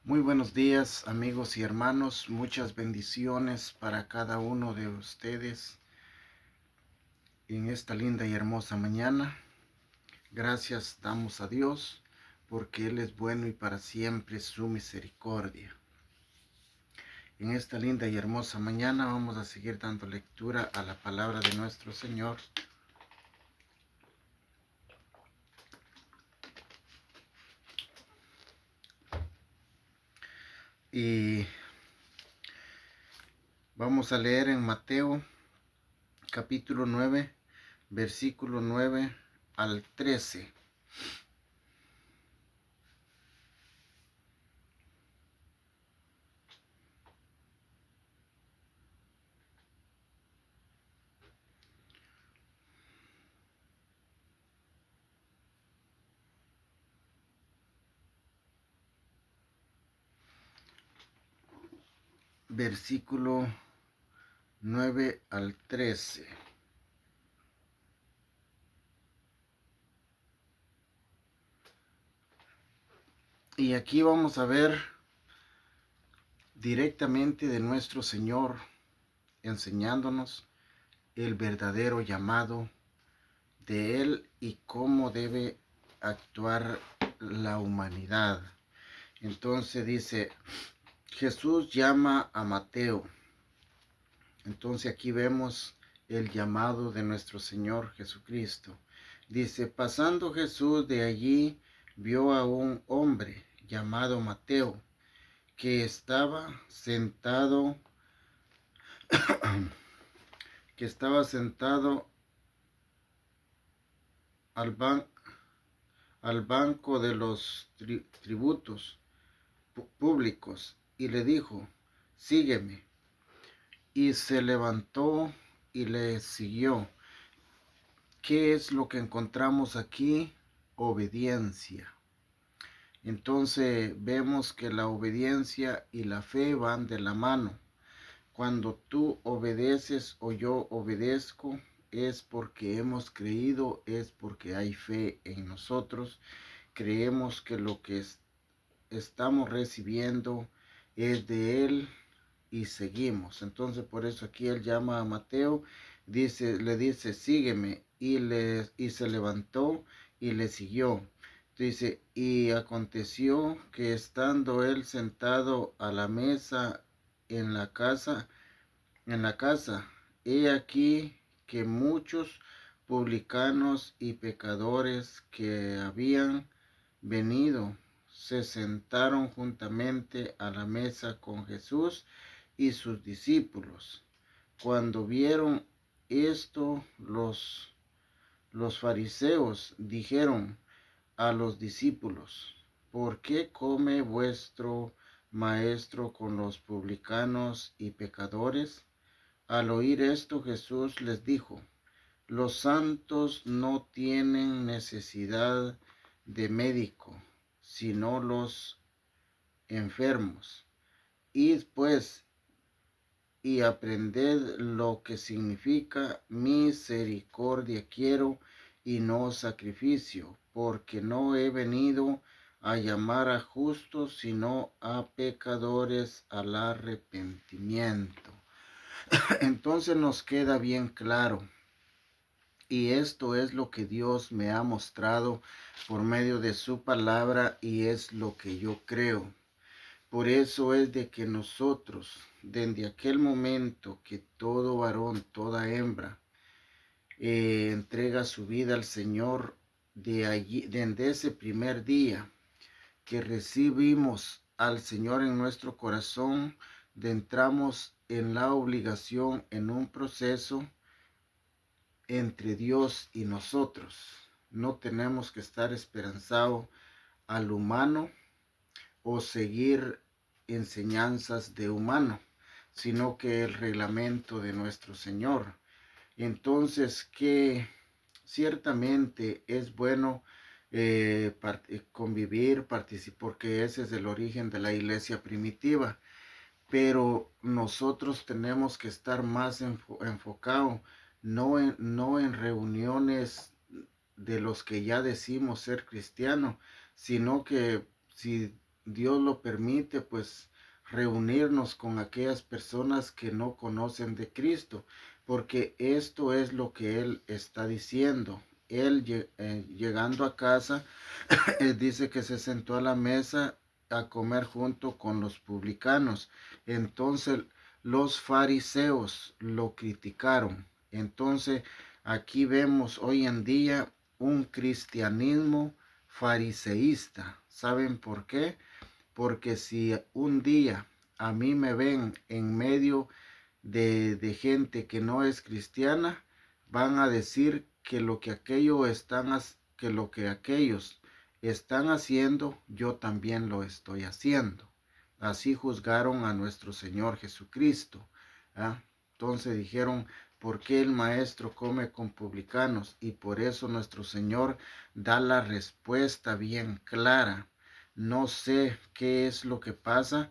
Muy buenos días, amigos y hermanos. Muchas bendiciones para cada uno de ustedes en esta linda y hermosa mañana. Gracias damos a Dios porque Él es bueno y para siempre su misericordia. En esta linda y hermosa mañana vamos a seguir dando lectura a la palabra de nuestro Señor. Y vamos a leer en Mateo capítulo 9, versículo 9 al 13. Versículo 9 al 13. Y aquí vamos a ver directamente de nuestro Señor enseñándonos el verdadero llamado de Él y cómo debe actuar la humanidad. Entonces dice, Jesús llama a Mateo. Entonces aquí vemos el llamado de nuestro Señor Jesucristo. Dice, pasando Jesús de allí, vio a un hombre llamado Mateo, que estaba sentado al, ban, al banco de los tributos públicos y le dijo, sígueme. Y se levantó y le siguió. ¿Qué es lo que encontramos aquí? Obediencia. Entonces vemos que la obediencia y la fe van de la mano. Cuando tú obedeces o yo obedezco, es porque hemos creído, es porque hay fe en nosotros. Creemos que lo que estamos recibiendo es de Él y seguimos. Entonces por eso aquí Él llama a Mateo, le dice, sígueme, y se levantó y le siguió. Dice, y aconteció que estando él sentado a la mesa en la casa, he aquí que muchos publicanos y pecadores que habían venido se sentaron juntamente a la mesa con Jesús y sus discípulos. Cuando vieron esto, los fariseos dijeron a los discípulos, ¿por qué come vuestro maestro con los publicanos y pecadores? Al oír esto, Jesús les dijo, los santos no tienen necesidad de médico, sino los enfermos. Id pues y aprended lo que significa misericordia quiero y no sacrificio, porque no he venido a llamar a justos, sino a pecadores al arrepentimiento. Entonces nos queda bien claro, y esto es lo que Dios me ha mostrado por medio de su palabra y es lo que yo creo. Por eso es de que nosotros, desde aquel momento que todo varón, toda hembra, entrega su vida al Señor, desde ese primer día que recibimos al Señor en nuestro corazón, entramos en la obligación, en un proceso entre Dios y nosotros. No tenemos que estar esperanzados al humano o seguir enseñanzas de humano, sino que el reglamento de nuestro Señor. Entonces, que ciertamente es bueno convivir, participar, porque ese es el origen de la iglesia primitiva, pero nosotros tenemos que estar más enfocados, no en reuniones de los que ya decimos ser cristianos, sino que si Dios lo permite, pues reunirnos con aquellas personas que no conocen de Cristo, porque esto es lo que Él está diciendo. Él llegando a casa, dice que se sentó a la mesa a comer junto con los publicanos. Entonces los fariseos lo criticaron. Entonces aquí vemos hoy en día un cristianismo fariseísta. ¿Saben por qué? Porque si un día a mí me ven en medio de gente que no es cristiana, van a decir que lo que aquellos están haciendo, yo también lo estoy haciendo. Así juzgaron a nuestro Señor Jesucristo. ¿Ah? Entonces dijeron, ¿por qué el maestro come con publicanos? Y por eso nuestro Señor da la respuesta bien clara. No sé qué es lo que pasa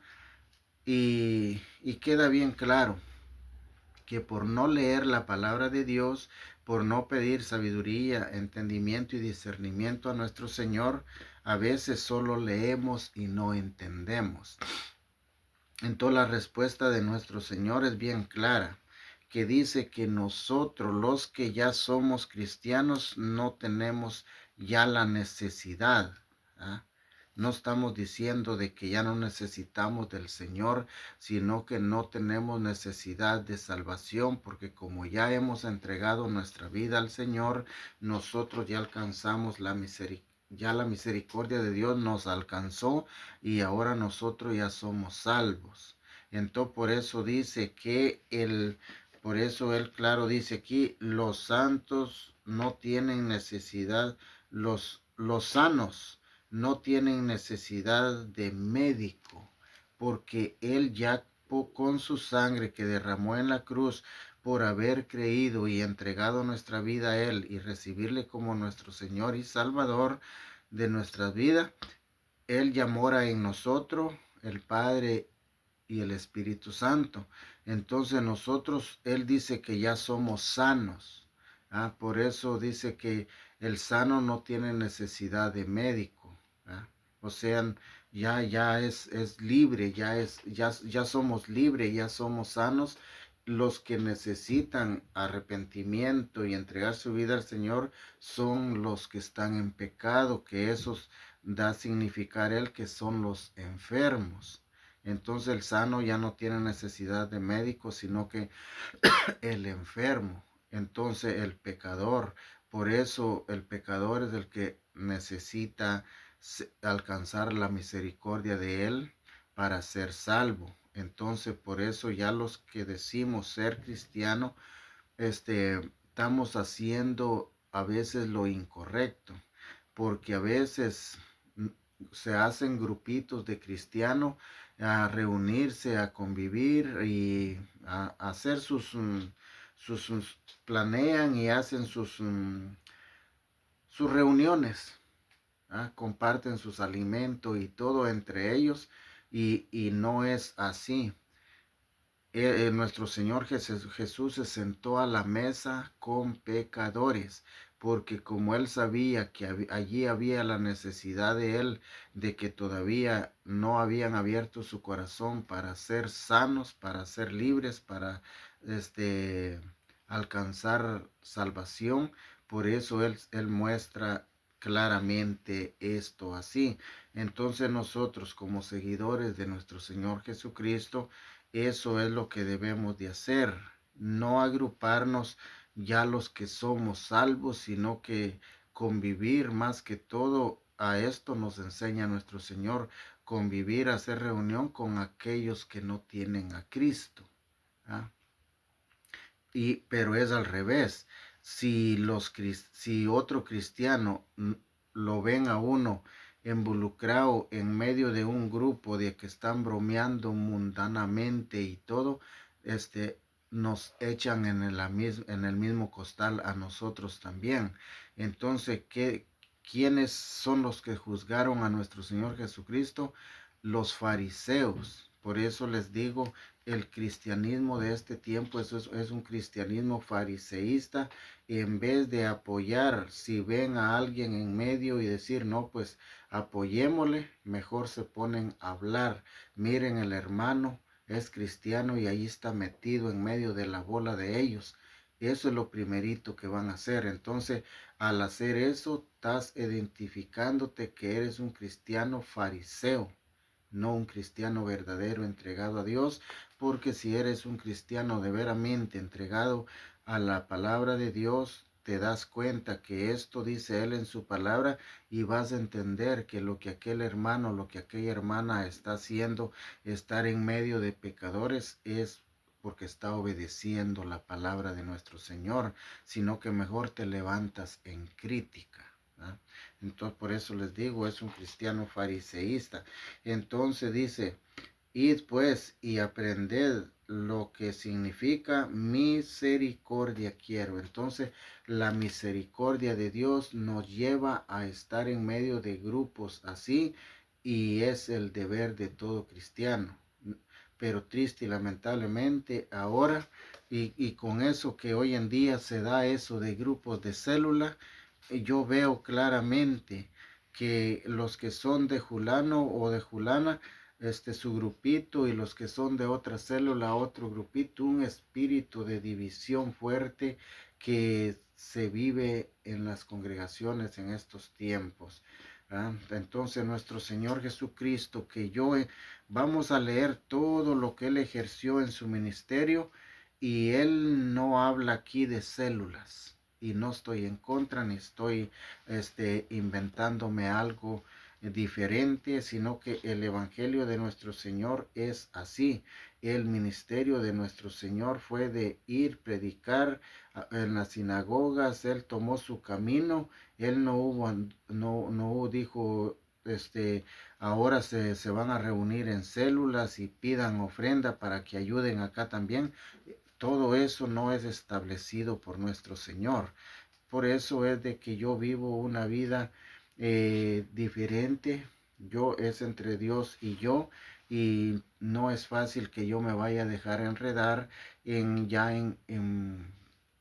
y queda bien claro que por no leer la palabra de Dios, por no pedir sabiduría, entendimiento y discernimiento a nuestro Señor, a veces solo leemos y no entendemos. Entonces la respuesta de nuestro Señor es bien clara, que dice que nosotros los que ya somos cristianos no tenemos ya la necesidad. ¿Ah? No estamos diciendo de que ya no necesitamos del Señor, sino que no tenemos necesidad de salvación, porque como ya hemos entregado nuestra vida al Señor, nosotros ya alcanzamos la misericordia. Ya la misericordia de Dios nos alcanzó y ahora nosotros ya somos salvos. Entonces por eso dice que por eso él claro dice aquí, los santos no tienen necesidad, los sanos no tienen necesidad de médico, porque él ya con su sangre que derramó en la cruz por haber creído y entregado nuestra vida a él y recibirle como nuestro Señor y Salvador de nuestra vida, él ya mora en nosotros, el Padre y el Espíritu Santo. Entonces nosotros, Él dice que ya somos sanos. ¿Ah? Por eso dice que el sano no tiene necesidad de médico. ¿Ah? O sea, ya es libre, ya somos libres, ya somos sanos. Los que necesitan arrepentimiento y entregar su vida al Señor son los que están en pecado, que esos da a significar Él que son los enfermos. Entonces el sano ya no tiene necesidad de médico, sino que el enfermo. Entonces el pecador, por eso el pecador es el que necesita alcanzar la misericordia de él para ser salvo. Entonces por eso ya los que decimos ser cristianos, estamos haciendo a veces lo incorrecto, porque a veces se hacen grupitos de cristianos a reunirse, a convivir y a hacer planean y hacen sus reuniones. ¿Ah? Comparten sus alimentos y todo entre ellos y no es así. Nuestro Señor Jesús se sentó a la mesa con pecadores, porque como Él sabía que allí había la necesidad de Él, de que todavía no habían abierto su corazón para ser sanos, para ser libres, para alcanzar salvación, por eso Él muestra claramente esto así. Entonces nosotros como seguidores de nuestro Señor Jesucristo, eso es lo que debemos de hacer, no agruparnos ya los que somos salvos, sino que convivir más que todo. A esto nos enseña nuestro Señor, convivir, hacer reunión con aquellos que no tienen a Cristo. ¿Ah? Pero es al revés. Si otro cristiano lo ven a uno involucrado en medio de un grupo de que están bromeando mundanamente y todo, nos echan en el mismo costal a nosotros también. Entonces, ¿quiénes son los que juzgaron a nuestro Señor Jesucristo? Los fariseos. Por eso les digo, el cristianismo de este tiempo es un cristianismo fariseísta. Y en vez de apoyar, si ven a alguien en medio y decir, no, pues apoyémosle, mejor se ponen a hablar. Miren, el hermano es cristiano y ahí está metido en medio de la bola de ellos. Eso es lo primerito que van a hacer. Entonces, al hacer eso, estás identificándote que eres un cristiano fariseo, no un cristiano verdadero entregado a Dios, porque si eres un cristiano de veramente entregado a la palabra de Dios, te das cuenta que esto dice Él en su palabra y vas a entender que lo que aquel hermano, lo que aquella hermana está haciendo, estar en medio de pecadores, es porque está obedeciendo la palabra de nuestro Señor, sino que mejor te levantas en crítica. ¿Ah? Entonces, por eso les digo, es un cristiano fariseísta. Entonces dice, id pues y aprended lo que significa misericordia quiero. Entonces, la misericordia de Dios nos lleva a estar en medio de grupos así y es el deber de todo cristiano. Pero triste y lamentablemente ahora, y con eso que hoy en día se da eso de grupos de célula, yo veo claramente que los que son de Julano o de Julana, su grupito, y los que son de otra célula, otro grupito, un espíritu de división fuerte que se vive en las congregaciones en estos tiempos. ¿Ah? Entonces nuestro Señor Jesucristo, que vamos a leer todo lo que Él ejerció en su ministerio, y Él no habla aquí de células, y no estoy en contra ni estoy inventándome algo diferente, sino que el evangelio de nuestro Señor es así. El ministerio de nuestro Señor fue de ir, predicar en las sinagogas. Él tomó su camino. Él no dijo, ahora se van a reunir en células y pidan ofrenda para que ayuden acá también. Todo eso no es establecido por nuestro Señor. Por eso es de que yo vivo una vida diferente. Yo es entre Dios y no es fácil que yo me vaya a dejar enredar en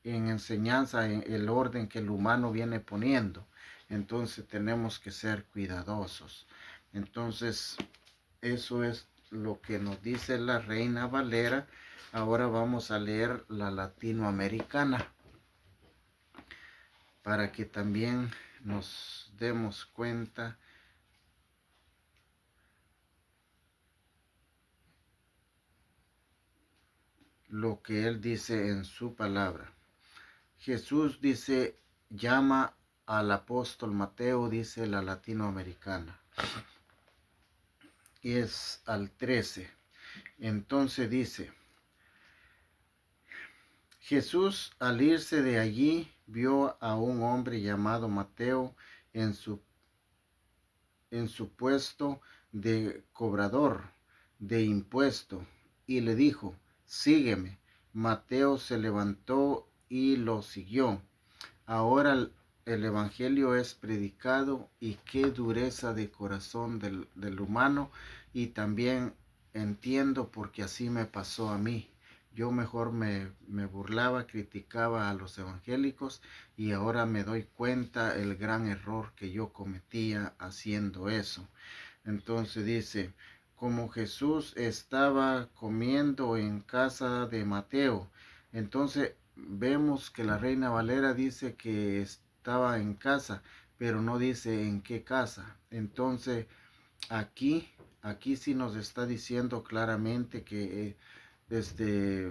enseñanza, en el orden que el humano viene poniendo. Entonces tenemos que ser cuidadosos. Entonces eso es lo que nos dice la Reina Valera. Ahora vamos a leer la latinoamericana para que también nos demos cuenta lo que Él dice en su palabra. Jesús dice, llama al apóstol Mateo, dice la latinoamericana. Y es al 13. Entonces dice, Jesús al irse de allí vio a un hombre llamado Mateo en su puesto de cobrador de impuesto y le dijo, sígueme. Mateo se levantó y lo siguió. Ahora el evangelio es predicado y qué dureza de corazón del humano, y también entiendo porque así me pasó a mí. Yo mejor me burlaba, criticaba a los evangélicos, y ahora me doy cuenta el gran error que yo cometía haciendo eso. Entonces dice, como Jesús estaba comiendo en casa de Mateo. Entonces vemos que la Reina Valera dice que estaba en casa, pero no dice en qué casa. Entonces aquí sí nos está diciendo claramente que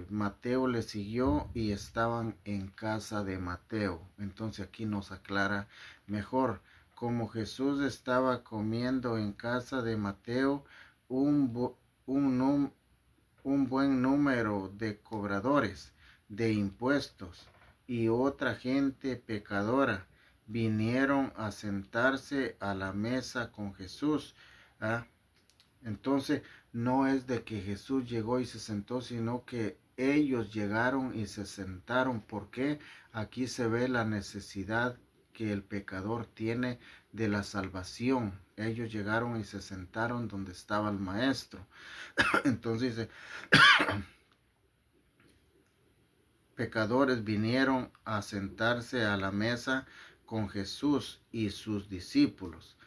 Mateo le siguió y estaban en casa de Mateo. Entonces aquí nos aclara mejor. Como Jesús estaba comiendo en casa de Mateo, un, un, un buen número de cobradores de impuestos y otra gente pecadora vinieron a sentarse a la mesa con Jesús. ¿Ah? Entonces no es de que Jesús llegó y se sentó, sino que ellos llegaron y se sentaron. ¿Por qué? Aquí se ve la necesidad que el pecador tiene de la salvación. Ellos llegaron y se sentaron donde estaba el maestro. Entonces dice, pecadores vinieron a sentarse a la mesa con Jesús y sus discípulos.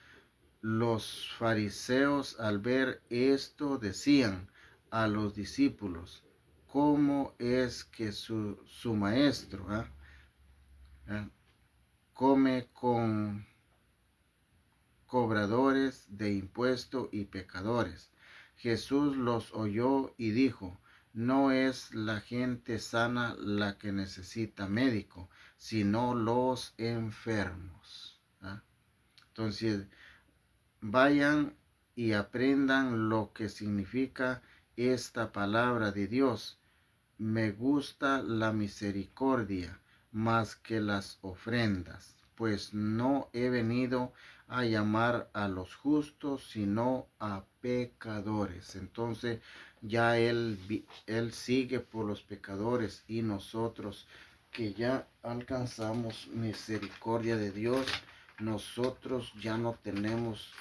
Los fariseos al ver esto decían a los discípulos, ¿cómo es que su maestro come con cobradores de impuestos y pecadores? Jesús los oyó y dijo, no es la gente sana la que necesita médico, sino los enfermos. Entonces, vayan y aprendan lo que significa esta palabra de Dios. Me gusta la misericordia más que las ofrendas, pues no he venido a llamar a los justos, sino a pecadores. Entonces ya él sigue por los pecadores, y nosotros que ya alcanzamos misericordia de Dios, nosotros ya no tenemos,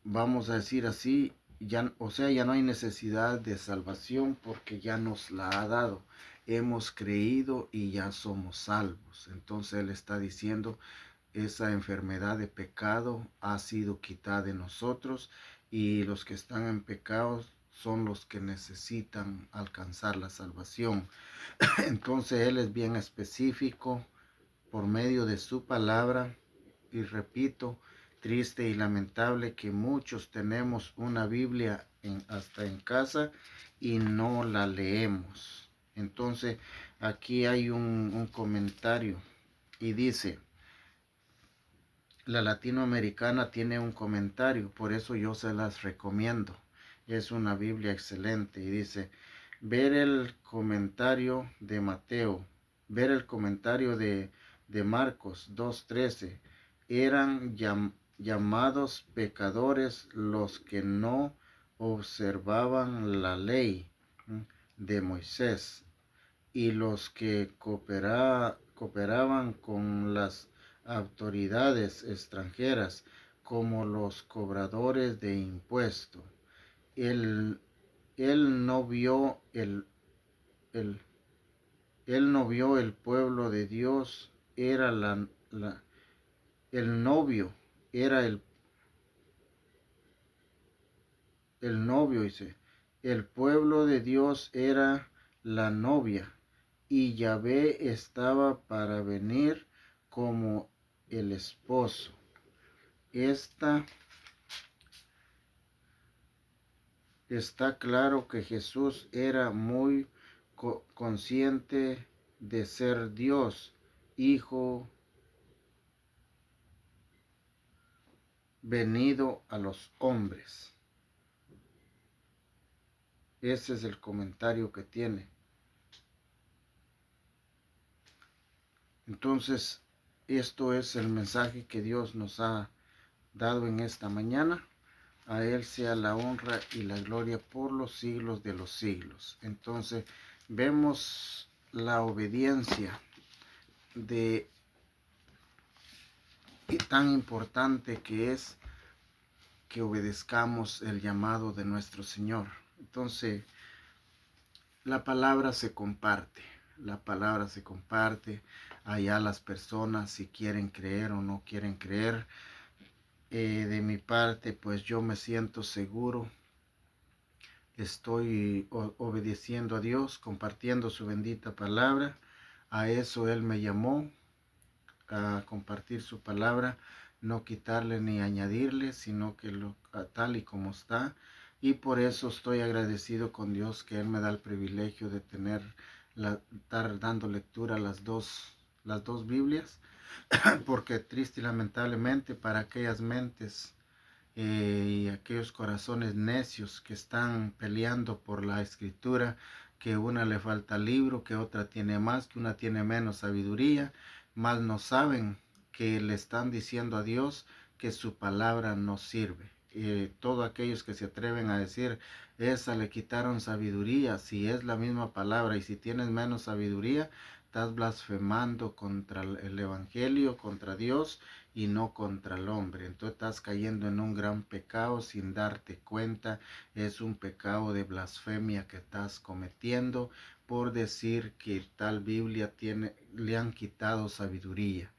vamos a decir así, ya, o sea, ya no hay necesidad de salvación porque ya nos la ha dado. Hemos creído y ya somos salvos. Entonces Él está diciendo, esa enfermedad de pecado ha sido quitada de nosotros, y los que están en pecado son los que necesitan alcanzar la salvación. Entonces Él es bien específico por medio de su palabra. Y repito, triste y lamentable que muchos tenemos una Biblia hasta en casa y no la leemos. Entonces aquí hay un comentario y dice, la latinoamericana tiene un comentario, por eso yo se las recomiendo. Es una Biblia excelente y dice, ver el comentario de Mateo, ver el comentario de Marcos 2:13, eran llamados pecadores los que no observaban la ley de Moisés, y los que cooperaban con las autoridades extranjeras, como los cobradores de impuestos. Él, él no vio el, él no vio el pueblo de Dios, era el novio, era el novio, dice. El pueblo de Dios era la novia, y Yahvé estaba para venir como el esposo. Está claro que Jesús era muy consciente de ser Dios, Hijo venido a los hombres. Ese es el comentario que tiene. Entonces, esto es el mensaje que Dios nos ha dado en esta mañana. A Él sea la honra y la gloria por los siglos de los siglos. Entonces, vemos la obediencia y tan importante que es que obedezcamos el llamado de nuestro Señor. Entonces, la palabra se comparte. Allá las personas si quieren creer o no quieren creer. De mi parte, pues yo me siento seguro. Estoy obedeciendo a Dios, compartiendo su bendita palabra. A eso Él me llamó, a compartir su palabra, no quitarle ni añadirle, sino que tal y como está. Y por eso estoy agradecido con Dios que Él me da el privilegio de estar dando lectura a las dos Biblias, porque triste y lamentablemente para aquellas mentes y aquellos corazones necios que están peleando por la escritura, que una le falta libro, que otra tiene más, que una tiene menos sabiduría, más no saben que le están diciendo a Dios que su palabra no sirve. Todos aquellos que se atreven a decir, esa le quitaron sabiduría, si es la misma palabra y si tienes menos sabiduría, estás blasfemando contra el Evangelio, contra Dios y no contra el hombre. Entonces estás cayendo en un gran pecado sin darte cuenta. Es un pecado de blasfemia que estás cometiendo por decir que tal Biblia le han quitado sabiduría.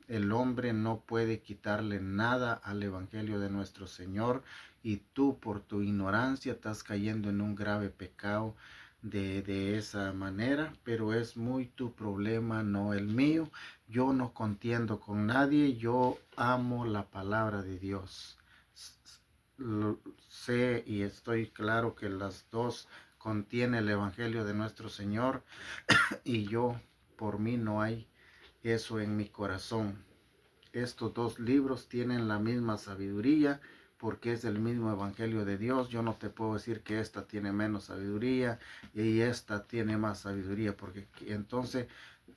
El hombre no puede quitarle nada al Evangelio de nuestro Señor, y tú por tu ignorancia estás cayendo en un grave pecado de esa manera, pero es muy tu problema, no el mío. Yo no contiendo con nadie, yo amo la palabra de Dios. Sé y estoy claro que las dos contiene el Evangelio de nuestro Señor, y yo, por mí no hay eso en mi corazón. Estos dos libros tienen la misma sabiduría porque es el mismo Evangelio de Dios. Yo no te puedo decir que esta tiene menos sabiduría y esta tiene más sabiduría, porque entonces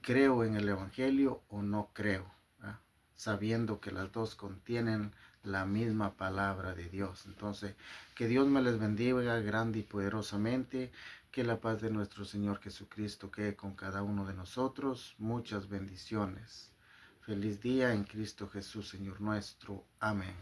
creo en el Evangelio o no creo, ¿verdad? Sabiendo que las dos contienen la misma palabra de Dios. Entonces, que Dios me les bendiga grande y poderosamente. Que la paz de nuestro Señor Jesucristo quede con cada uno de nosotros. Muchas bendiciones. Feliz día en Cristo Jesús, Señor nuestro. Amén.